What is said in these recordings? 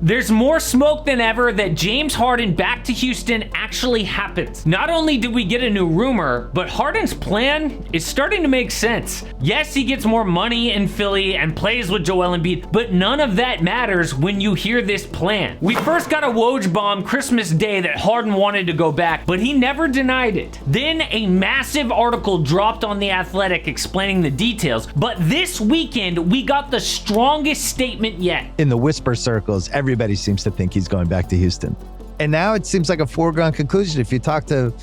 There's more smoke than ever that James Harden back to Houston actually happens. Not only did we get a new rumor, but Harden's plan is starting to make sense. Yes, he gets more money in Philly and plays with Joel Embiid, but none of that matters when you hear this plan. We first got a Woj bomb Christmas Day that Harden wanted to go back, but he never denied it. Then a massive article dropped on The Athletic explaining the details, but this weekend we got the strongest statement yet. In the whisper circles, everybody seems to think he's going back to Houston. And now it seems like a foregone conclusion. If you talk to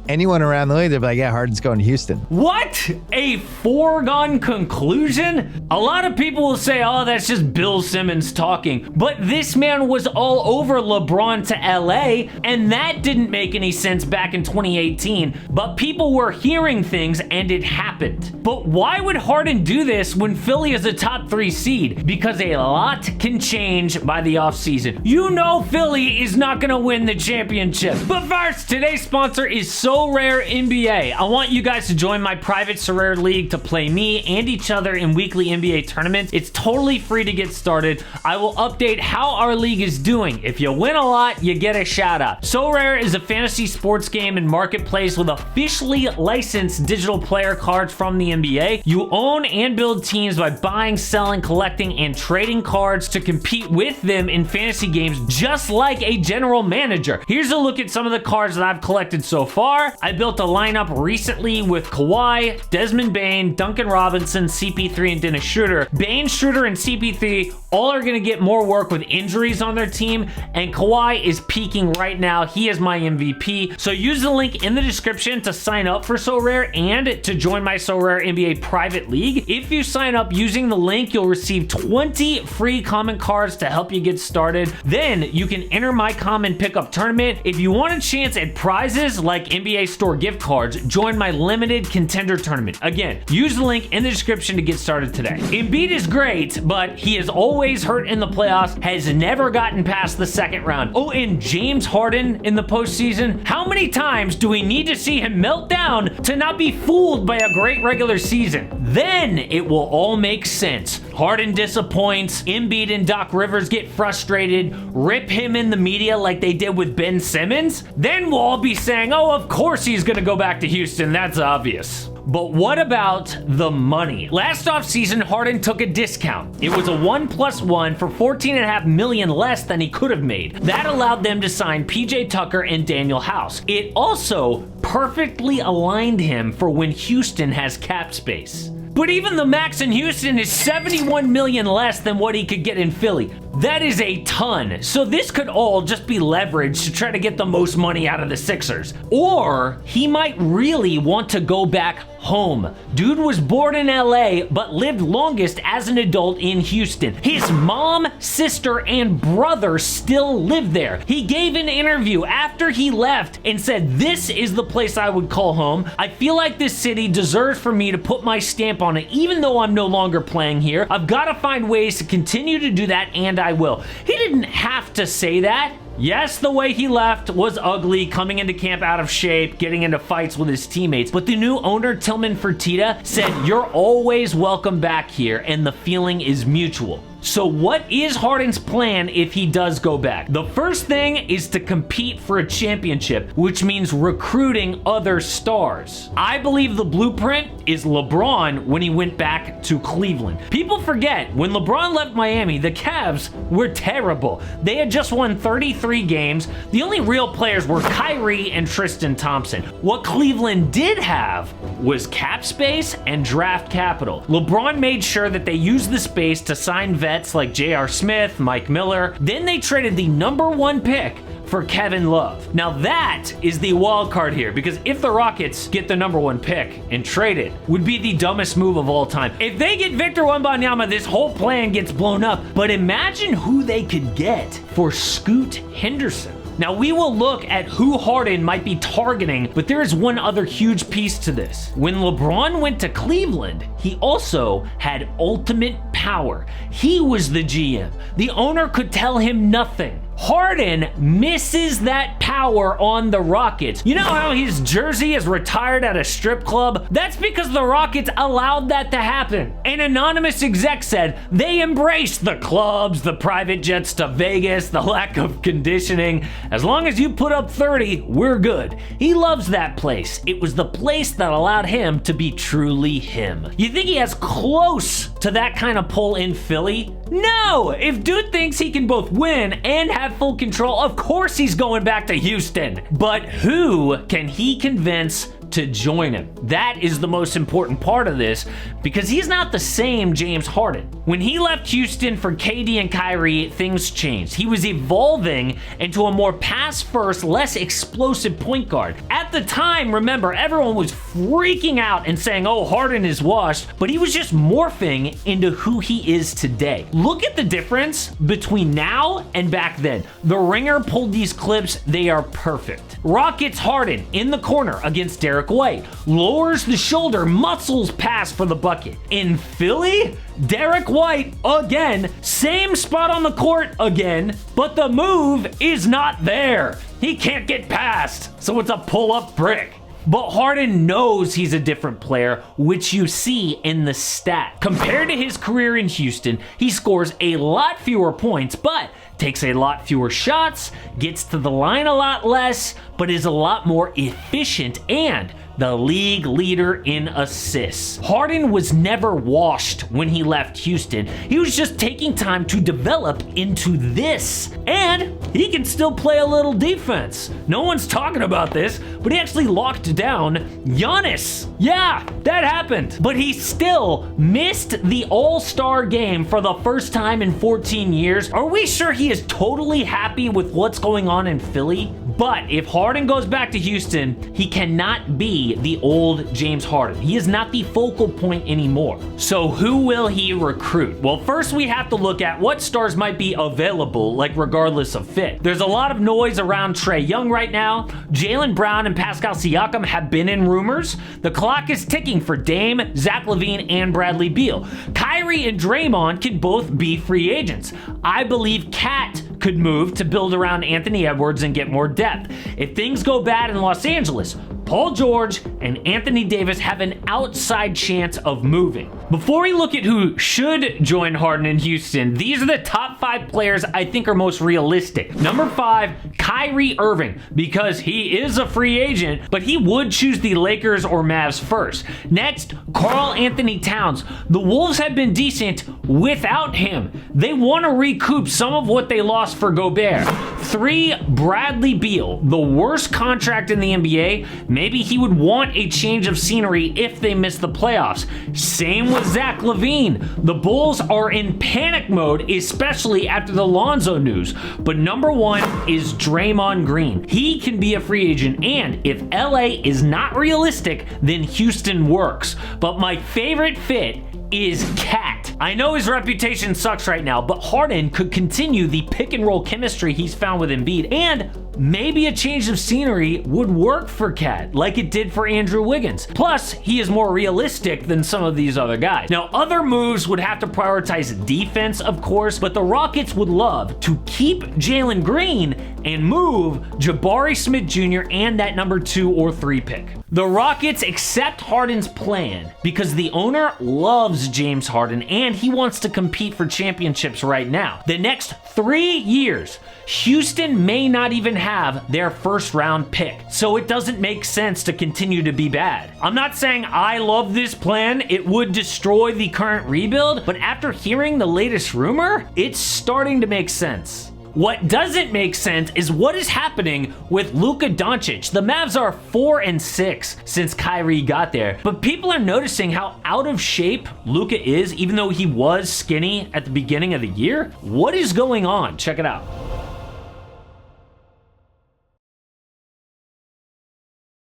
anyone around the league, they'll be like, yeah, Harden's going to Houston. What? A foregone conclusion? A lot of people will say, oh, that's just Bill Simmons talking. But this man was all over LeBron to LA, and that didn't make any sense back in 2018. But people were hearing things, and it happened. But why would Harden do this when Philly is a top 3 seed? Because a lot can change by the offseason. You know Philly is not going to win the championship. But first, today's sponsor is Sorare NBA. I want you guys to join my private Sorare league to play me and each other in weekly NBA tournaments. It's totally free to get started. I will update how our league is doing. If you win a lot, you get a shout out. Sorare is a fantasy sports game and marketplace with officially licensed digital player cards from the NBA. You own and build teams by buying, selling, collecting, and trading cards to compete with them in fantasy games just like a general manager. Here's a look at some of the cards that I've collected so far. I built a lineup recently with Kawhi, Desmond Bane, Duncan Robinson, CP3, and Dennis Schroeder. Bane, Schroeder, and CP3 all are going to get more work with injuries on their team, and Kawhi is peaking right now. He is my MVP. So use the link in the description to sign up for Sorare and to join my Sorare NBA private league. If you sign up using the link, you'll receive 20 free common cards to help you get started. Then you can enter my common pickup tournament. If you want a chance at prizes like NBA Store gift cards, join my limited contender tournament. Again, use the link in the description to get started today. Embiid is great, but he is always hurt in the playoffs, has never gotten past the second round. Oh, and James Harden in the postseason, how many times do we need to see him melt down to not be fooled by a great regular season? Then it will all make sense. Harden disappoints, Embiid and Doc Rivers get frustrated, rip him in the media like they did with Ben Simmons. Then we'll all be saying, oh, of course he's gonna go back to Houston, that's obvious. But what about the money? Last offseason, Harden took a discount. It was a 1+1 for $14.5 million less than he could have made. That allowed them to sign PJ Tucker and Daniel House. It also perfectly aligned him for when Houston has cap space. But even the max in Houston is $71 million less than what he could get in Philly. That is a ton. So this could all just be leverage to try to get the most money out of the Sixers. Or he might really want to go back home. Dude was born in LA, but lived longest as an adult in Houston. His mom, sister, and brother still live there. He gave an interview after he left and said, this is the place I would call home. I feel like this city deserves for me to put my stamp on it, even though I'm no longer playing here. I've got to find ways to continue to do that, and I will. He didn't have to say that. Yes, the way he left was ugly, coming into camp out of shape, getting into fights with his teammates, but the new owner, Tillman Fertitta, said, you're always welcome back here, and the feeling is mutual. So what is Harden's plan if he does go back? The first thing is to compete for a championship, which means recruiting other stars. I believe the blueprint is LeBron when he went back to Cleveland. People forget, when LeBron left Miami, the Cavs were terrible. They had just won 33 games. The only real players were Kyrie and Tristan Thompson. What Cleveland did have was cap space and draft capital. LeBron made sure that they used the space to sign vets like J.R. Smith, Mike Miller. Then they traded the #1 pick for Kevin Love. Now that is the wild card here, because if the Rockets get the #1 pick and trade it, would be the dumbest move of all time. If they get Victor Wembanyama, this whole plan gets blown up. But imagine who they could get for Scoot Henderson. Now, we will look at who Harden might be targeting, but there is one other huge piece to this. When LeBron went to Cleveland, he also had ultimate power. He was the GM. The owner could tell him nothing. Harden misses that power on the Rockets. You know how his jersey is retired at a strip club? That's because the Rockets allowed that to happen. An anonymous exec said they embraced the clubs, the private jets to Vegas, the lack of conditioning. As long as you put up 30, we're good. He loves that place. It was the place that allowed him to be truly him. You think he has close to that kind of pull in Philly? No! If dude thinks he can both win and have full control, of course he's going back to Houston. But who can he convince to join him? That is the most important part of this, because he's not the same James Harden. When he left Houston for KD and Kyrie, things changed. He was evolving into a more pass-first, less explosive point guard. At the time, remember, everyone was freaking out and saying, oh, Harden is washed, but he was just morphing into who he is today. Look at the difference between now and back then. The Ringer pulled these clips. They are perfect. Rockets Harden in the corner against Derek White. Lowers the shoulder, muscles pass for the bucket. In Philly, Derek White again, same spot on the court again, but the move is not there. He can't get past, so it's a pull-up brick. But Harden knows he's a different player, which you see in the stat. Compared to his career in Houston, he scores a lot fewer points, but takes a lot fewer shots, gets to the line a lot less, but is a lot more efficient and the league leader in assists. Harden was never washed when he left Houston. He was just taking time to develop into this. And he can still play a little defense. No one's talking about this, but he actually locked down Giannis. Yeah, that happened. But he still missed the All-Star game for the first time in 14 years. Are we sure he is totally happy with what's going on in Philly? But if Harden goes back to Houston, he cannot be the old James Harden. He is not the focal point anymore. So who will he recruit? Well, first we have to look at what stars might be available, like regardless of fit. There's a lot of noise around Trae Young right now. Jaylen Brown and Pascal Siakam have been in rumors. The clock is ticking for Dame, Zach LaVine, and Bradley Beal. Kyrie and Draymond can both be free agents. I believe Cat could move to build around Anthony Edwards and get more depth. If things go bad in Los Angeles, Paul George and Anthony Davis have an outside chance of moving. Before we look at who should join Harden in Houston, these are the top 5 players I think are most realistic. Number 5, Kyrie Irving, because he is a free agent, but he would choose the Lakers or Mavs first. Next, Karl Anthony Towns. The Wolves have been decent without him. They want to recoup some of what they lost for Gobert. 3, Bradley Beal, the worst contract in the NBA. Maybe he would want a change of scenery if they miss the playoffs. Same with Zach LaVine. The Bulls are in panic mode, especially after the Lonzo news. But number 1 is Draymond Green. He can be a free agent, and if LA is not realistic, then Houston works. But my favorite fit is Cat. I know his reputation sucks right now, but Harden could continue the pick and roll chemistry he's found with Embiid, and maybe a change of scenery would work for Cat, like it did for Andrew Wiggins. Plus, he is more realistic than some of these other guys. Now, other moves would have to prioritize defense, of course, but the Rockets would love to keep Jalen Green and move Jabari Smith Jr. and that number 2 or 3 pick. The Rockets accept Harden's plan because the owner loves James Harden and he wants to compete for championships right now. The next 3 years, Houston may not even have their first round pick, so it doesn't make sense to continue to be bad. I'm not saying I love this plan, it would destroy the current rebuild, but after hearing the latest rumor, it's starting to make sense. What doesn't make sense is what is happening with Luka Doncic. The Mavs are 4-6 since Kyrie got there, but people are noticing how out of shape Luka is, even though he was skinny at the beginning of the year. What is going on? Check it out.